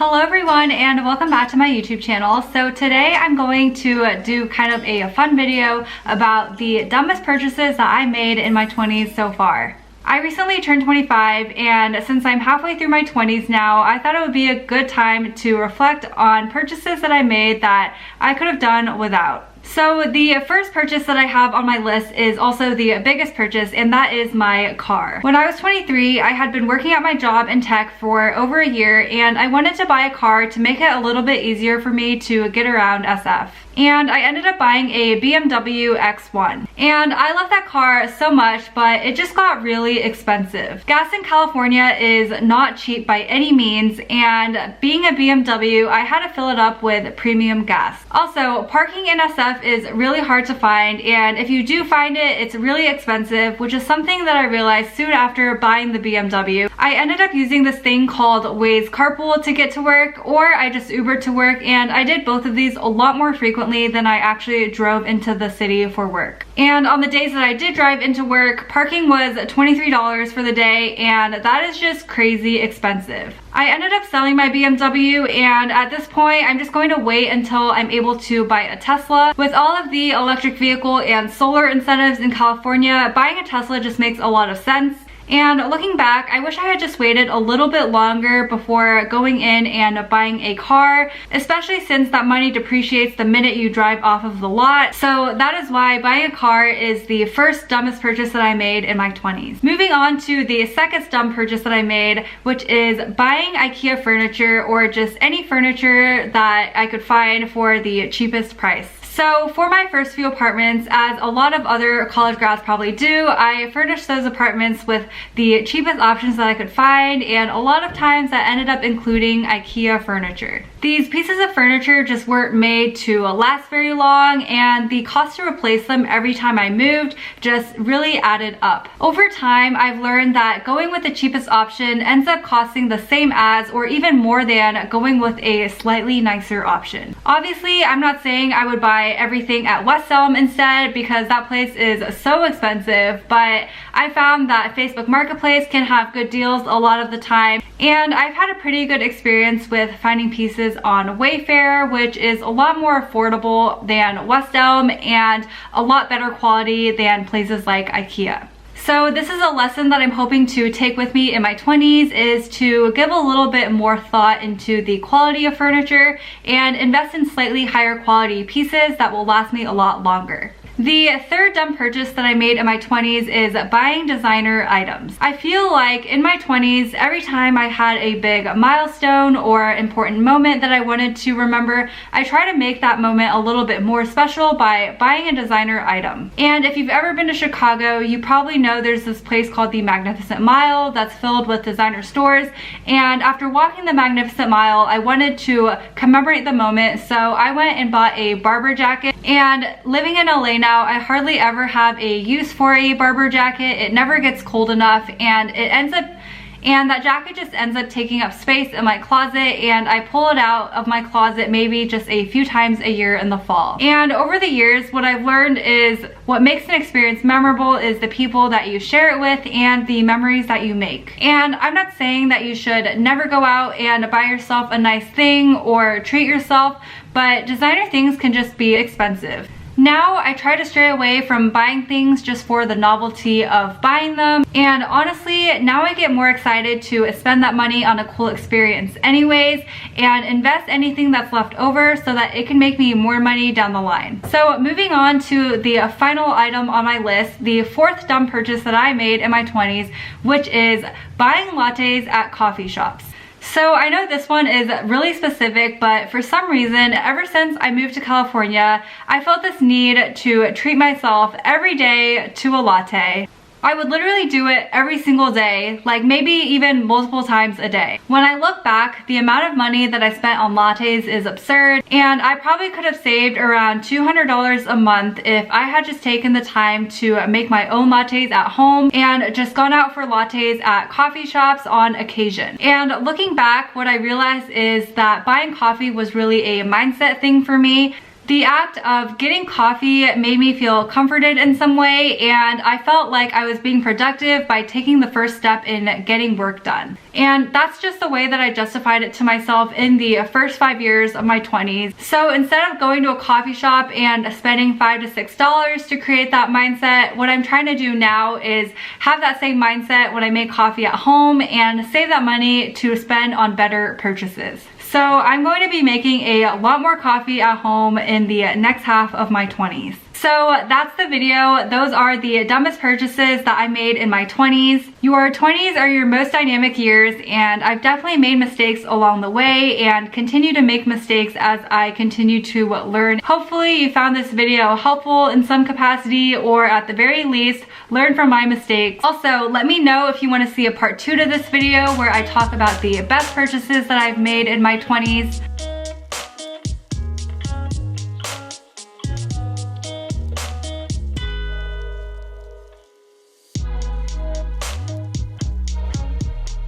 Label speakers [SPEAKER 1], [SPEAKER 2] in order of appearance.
[SPEAKER 1] Hello everyone and welcome back to my YouTube channel. So today I'm going to do kind of a fun video about the dumbest purchases that I made in my 20s so far. I recently turned 25 and since I'm halfway through my 20s now, I thought it would be a good time to reflect on purchases that I made that I could have done without. So the first purchase that I have on my list is also the biggest purchase, and that is my car. When I was 23, I had been working at my job in tech for over a year and I wanted to buy a car to make it a little bit easier for me to get around SF. And I ended up buying a BMW X1. And I love that car so much, but it just got really expensive. Gas in California is not cheap by any means, and being a BMW, I had to fill it up with premium gas. Also, parking in SF is really hard to find, and if you do find it, it's really expensive, which is something that I realized soon after buying the BMW. I ended up using this thing called Waze Carpool to get to work, or I just Ubered to work, and I did both of these a lot more frequently than I actually drove into the city for work. And on the days that I did drive into work, parking was $23 for the day, and that is just crazy expensive. I ended up selling my BMW, and at this point I'm just going to wait until I'm able to buy a Tesla. With all of the electric vehicle and solar incentives in California, buying a Tesla just makes a lot of sense. And looking back, I wish I had just waited a little bit longer before going in and buying a car, especially since that money depreciates the minute you drive off of the lot. So that is why buying a car is the first dumbest purchase that I made in my 20s. Moving on to the second dumb purchase that I made, which is buying IKEA furniture or just any furniture that I could find for the cheapest price. So for my first few apartments, as a lot of other college grads probably do, I furnished those apartments with the cheapest options that I could find, and a lot of times that ended up including IKEA furniture. These pieces of furniture just weren't made to last very long, and the cost to replace them every time I moved just really added up. Over time, I've learned that going with the cheapest option ends up costing the same as or even more than going with a slightly nicer option. Obviously, I'm not saying I would buy everything at West Elm instead because that place is so expensive, but I found that Facebook Marketplace can have good deals a lot of the time, and I've had a pretty good experience with finding pieces on Wayfair, which is a lot more affordable than West Elm and a lot better quality than places like IKEA. So this is a lesson that I'm hoping to take with me in my 20s, is to give a little bit more thought into the quality of furniture and invest in slightly higher quality pieces that will last me a lot longer. The third dumb purchase that I made in my 20s is buying designer items. I feel like in my 20s, every time I had a big milestone or important moment that I wanted to remember, I try to make that moment a little bit more special by buying a designer item. And if you've ever been to Chicago, you probably know there's this place called the Magnificent Mile that's filled with designer stores. And after walking the Magnificent Mile, I wanted to commemorate the moment, so I went and bought a Barbour jacket. And living in LA now, I hardly ever have a use for a Barbour jacket. It never gets cold enough, and that jacket just ends up taking up space in my closet, and I pull it out of my closet maybe just a few times a year in the fall. And over the years, what I've learned is what makes an experience memorable is the people that you share it with and the memories that you make. And I'm not saying that you should never go out and buy yourself a nice thing or treat yourself, but designer things can just be expensive. Now I try to stray away from buying things just for the novelty of buying them, and honestly now I get more excited to spend that money on a cool experience anyways and invest anything that's left over so that it can make me more money down the line. So moving on to the final item on my list, the fourth dumb purchase that I made in my 20s, which is buying lattes at coffee shops. So I know this one is really specific, but for some reason, ever since I moved to California, I felt this need to treat myself every day to a latte. I would literally do it every single day, like maybe even multiple times a day. When I look back, the amount of money that I spent on lattes is absurd, and I probably could have saved around $200 a month if I had just taken the time to make my own lattes at home and just gone out for lattes at coffee shops on occasion. And looking back, what I realized is that buying coffee was really a mindset thing for me. The act of getting coffee made me feel comforted in some way, and I felt like I was being productive by taking the first step in getting work done. And that's just the way that I justified it to myself in the first 5 years of my 20s. So instead of going to a coffee shop and spending $5 to $6 to create that mindset, what I'm trying to do now is have that same mindset when I make coffee at home and save that money to spend on better purchases. So I'm going to be making a lot more coffee at home in the next half of my 20s. So that's the video. Those are the dumbest purchases that I made in my 20s. Your 20s are your most dynamic years, and I've definitely made mistakes along the way and continue to make mistakes as I continue to learn. Hopefully you found this video helpful in some capacity, or at the very least, learn from my mistakes. Also, let me know if you want to see a part 2 to this video where I talk about the best purchases that I've made in my 20s.